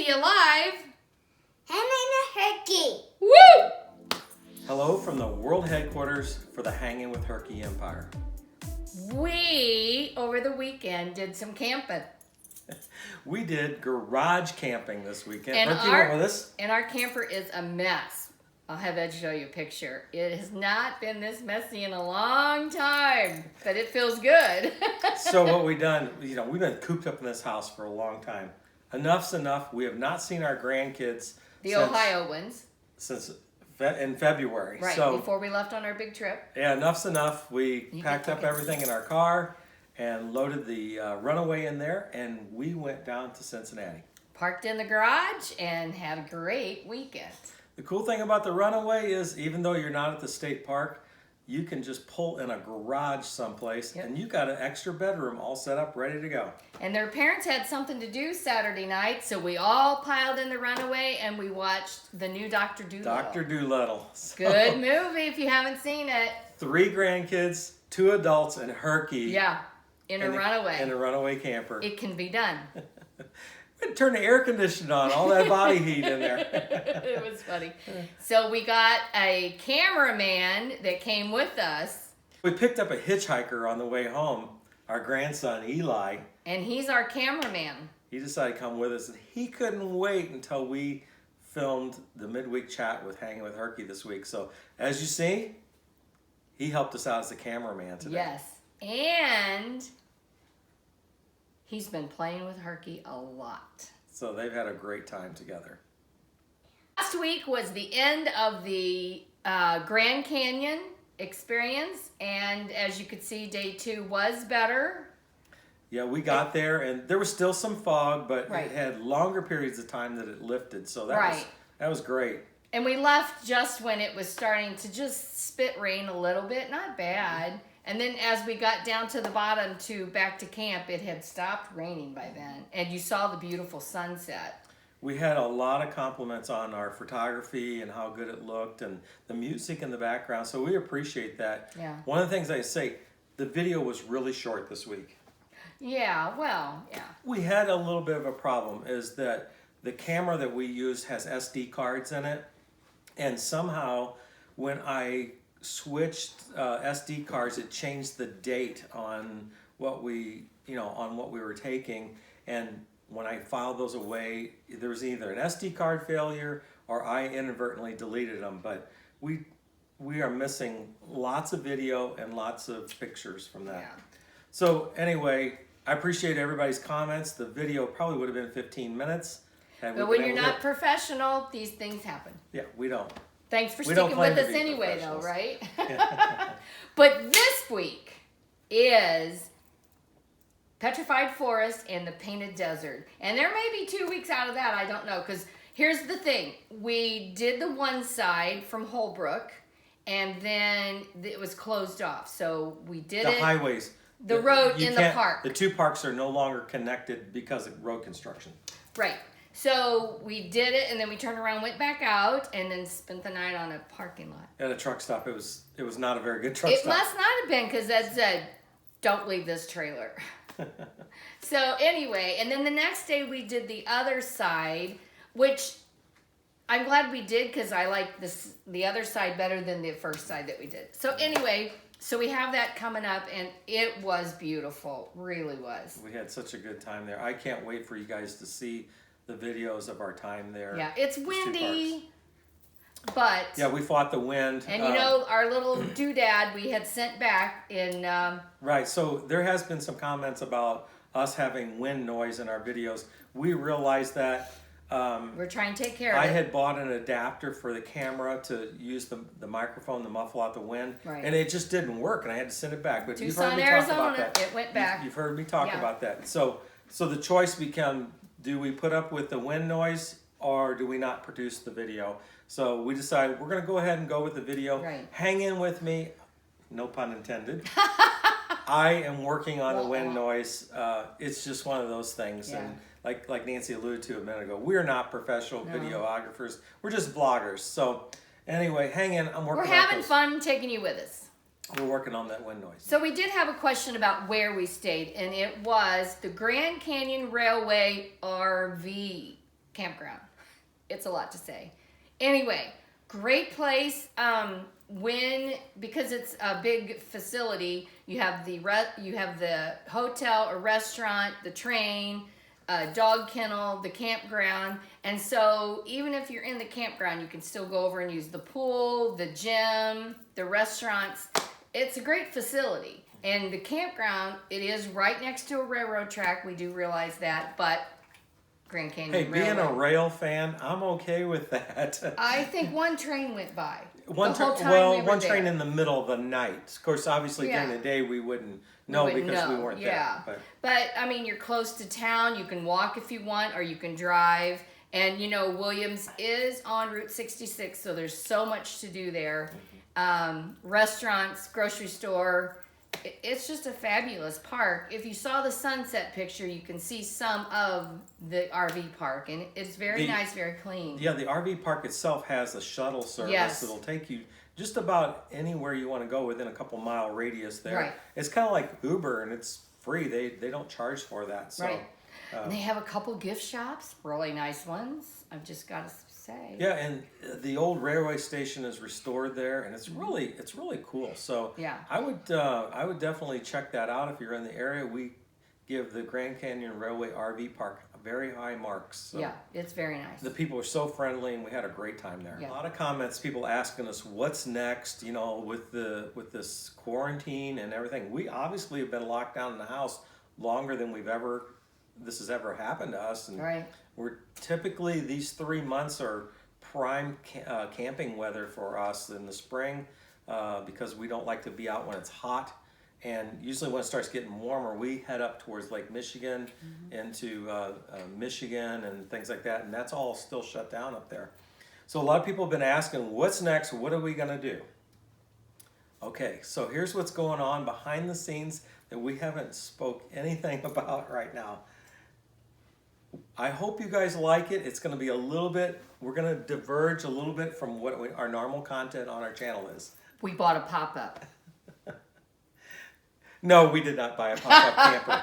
Herky alive. I'm in a herky. Woo! Hello from the world headquarters for the Hanging with Herky Empire. We, over the weekend, did some camping. We did garage camping this weekend. And Herky went with us. And our camper is a mess. I'll have Ed show you a picture. It has not been this messy in a long time, but it feels good. So what we done, we've been cooped up in this house for a long time. Enough's enough. We have not seen our grandkids. The Ohio ones. Since in February. Right, so, before we left on our big trip. Yeah, enough's enough. We packed up everything in our car and loaded the runaway in there, and we went down to Cincinnati. Parked in the garage and had a great weekend. The cool thing about the runaway is even though you're not at the state park, you can just pull in a garage someplace and you got an extra bedroom all set up, ready to go. And their parents had something to do Saturday night, so we all piled in the runaway and we watched the new Dr. Dolittle. Dr. Dolittle. Good movie if you haven't seen it. 3 grandkids, 2 adults, and Herky. Yeah, in a runaway. In a runaway camper. It can be done. Turn the air conditioning on, all that body heat in there. It was funny. So we got a cameraman that came with us. We picked up a hitchhiker on the way home, our grandson Eli. And he's our cameraman. He decided to come with us, and he couldn't wait until we filmed the midweek chat with Hanging with Herky this week. So as you see, he helped us out as the cameraman today. Yes. And he's been playing with Herky a lot. So they've had a great time together. Last week was the end of the Grand Canyon experience, and as you could see, day 2 was better. Yeah, we got there, and there was still some fog, but Right. it had longer periods of time that it lifted, so that was great. And we left just when it was starting to just spit rain a little bit, not bad. And then as we got down to the bottom back to camp, it had stopped raining by then. And you saw the beautiful sunset. We had a lot of compliments on our photography and how good it looked and the music in the background, so we appreciate that. Yeah. One of the things I say, the video was really short this week. Yeah, well, yeah. We had a little bit of a problem, is that the camera that we used has SD cards in it, and somehow when I switched SD cards, it changed the date on what we were taking, and when I filed those away, there was either an SD card failure or I inadvertently deleted them, but we are missing lots of video and lots of pictures from that. Yeah. So anyway, I appreciate everybody's comments. The video probably would have been 15 minutes. But when you're not professional, these things happen. Yeah, we don't. Thanks for sticking with us anyway, though, right? But this week is Petrified Forest and the Painted Desert. And there may be 2 weeks out of that, I don't know. Because here's the thing. We did the one side from Holbrook, and then it was closed off. So we did the highways. The road in the park. The 2 parks are no longer connected because of road construction. Right. So we did it, and then we turned around, went back out, and then spent the night on a parking lot. At a truck stop. It was not a very good truck stop. It must not have been, because Ed said, "Don't leave this trailer." So anyway, and then the next day we did the other side, which I'm glad we did, because I like the other side better than the first side that we did. So anyway, so we have that coming up, and it was beautiful, really was. We had such a good time there. I can't wait for you guys to see the videos of our time there. Yeah, it's windy, but yeah, we fought the wind. And our little doodad we had sent back in. Right, so there has been some comments about us having wind noise in our videos. We realized that. We're trying to take care of it. I had bought an adapter for the camera to use the microphone to muffle out the wind, and it just didn't work, and I had to send it back. But you've heard me talk about that. It went back. You've heard me talk about that. So the choice became: do we put up with the wind noise, or do we not produce the video? So we decided we're going to go ahead and go with the video. Right. Hang in with me, no pun intended. I am working on the wind noise. It's just one of those things, and like Nancy alluded to a minute ago, we're not professional videographers. We're just vloggers. So anyway, hang in. We're having fun taking you with us. We're working on that wind noise. So we did have a question about where we stayed, and it was the Grand Canyon Railway RV campground. It's a lot to say. Anyway, great place. Because it's a big facility, you have the hotel or restaurant, the train, dog kennel, the campground, and so even if you're in the campground, you can still go over and use the pool, the gym, the restaurants. It's a great facility. And the campground, it is right next to a railroad track. We do realize that, but Grand Canyon Hey, Railway. being a rail fan, I'm okay with that. I think one train went by. One train in the middle of the night. Of course, obviously during the day we wouldn't know because we weren't there. But I mean, you're close to town. You can walk if you want, or you can drive. And you know, Williams is on Route 66, so there's so much to do there. Restaurants, grocery store. It's just a fabulous park. If you saw the sunset picture, you can see some of the RV park, and it's very nice, very clean. Yeah, the RV park itself has a shuttle service that'll take you just about anywhere you want to go within a couple mile radius there. Right. It's kind of like Uber, and it's free. They don't charge for that. So, right. And they have a couple gift shops, really nice ones. I've just got to say. Yeah, and the old railway station is restored there, and it's really cool. So yeah, I would definitely check that out if you're in the area. We give the Grand Canyon Railway RV Park very high marks. So yeah, it's very nice. the people were so friendly, and we had a great time there. Yeah. A lot of comments, people asking us what's next. You know, with this quarantine and everything. We obviously have been locked down in the house longer than this has ever happened to us, and right. We're typically, these 3 months are prime camping weather for us in the spring because we don't like to be out when it's hot. And usually when it starts getting warmer, we head up towards Lake Michigan, into Michigan and things like that. And that's all still shut down up there. So a lot of people have been asking, what's next? What are we going to do? Okay, so here's what's going on behind the scenes that we haven't spoke anything about right now. I hope you guys like it. It's going to be we're going to diverge a little bit from what our normal content on our channel is. We bought a pop-up. No, we did not buy a pop-up camper.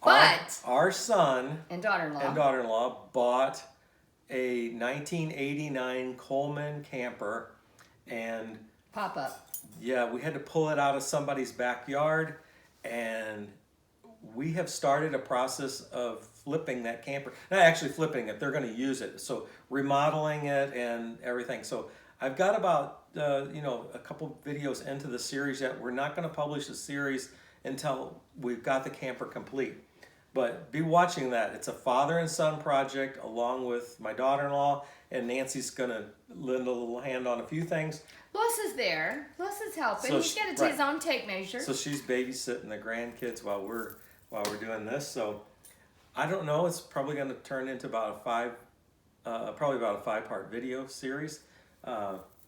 But our son and daughter-in-law bought a 1989 Coleman camper, and pop-up. Yeah, we had to pull it out of somebody's backyard, and we have started a process of flipping that camper. Not actually flipping it, they're going to use it. So remodeling it and everything. So I've got about, a couple videos into the series yet. We're not going to publish the series until we've got the camper complete. But be watching that. It's a father and son project along with my daughter-in-law, and Nancy's going to lend a little hand on a few things. Les is there. Les is helping. So He's got his own tape measure. So she's babysitting the grandkids while we're doing this. So I don't know. It's probably going to turn into about a 5-part video series.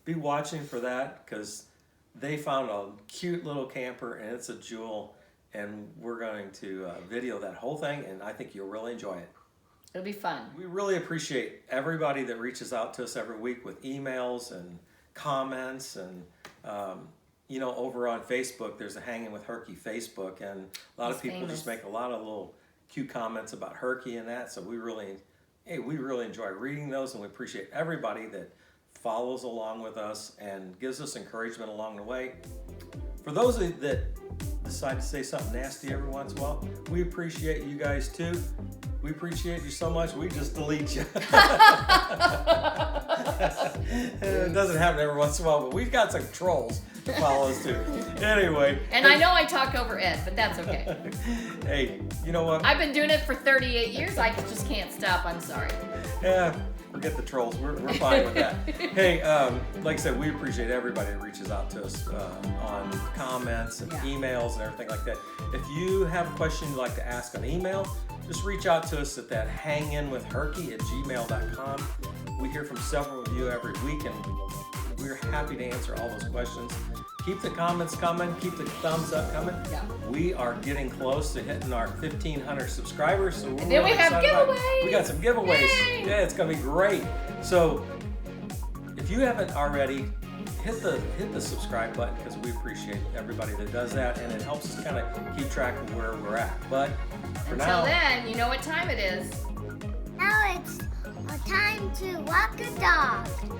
Be watching for that because they found a cute little camper and it's a jewel, and we're going to video that whole thing, and I think you'll really enjoy it. It'll be fun. We really appreciate everybody that reaches out to us every week with emails and comments, and over on Facebook there's a Hanging with Herky Facebook, and a lot of people just make a lot of little cute comments about Herky and that, so we really enjoy reading those, and we appreciate everybody that follows along with us and gives us encouragement along the way. For those that decide to say something nasty every once in a while, we appreciate you guys too. We appreciate you so much, we just delete you. It doesn't happen every once in a while, but we've got some trolls to follow us too. Anyway. And I know I talk over Ed, but that's okay. Hey, you know what? I've been doing it for 38 years. I just can't stop. I'm sorry. Yeah, forget the trolls. We're fine with that. Hey, like I said, we appreciate everybody that reaches out to us on comments and emails and everything like that. If you have a question you'd like to ask on email, just reach out to us at that hanginwithherky@gmail.com. We hear from several of you every week, and we're happy to answer all those questions. Keep the comments coming. Keep the thumbs up coming. Yeah. We are getting close to hitting our 1,500 subscribers. So and then we have giveaways. We got some giveaways. Yay. Yeah, it's going to be great. So if you haven't already, hit the subscribe button, because we appreciate everybody that does that, and it helps us kind of keep track of where we're at. But for until then, you know what time it is. Now it's like a dog.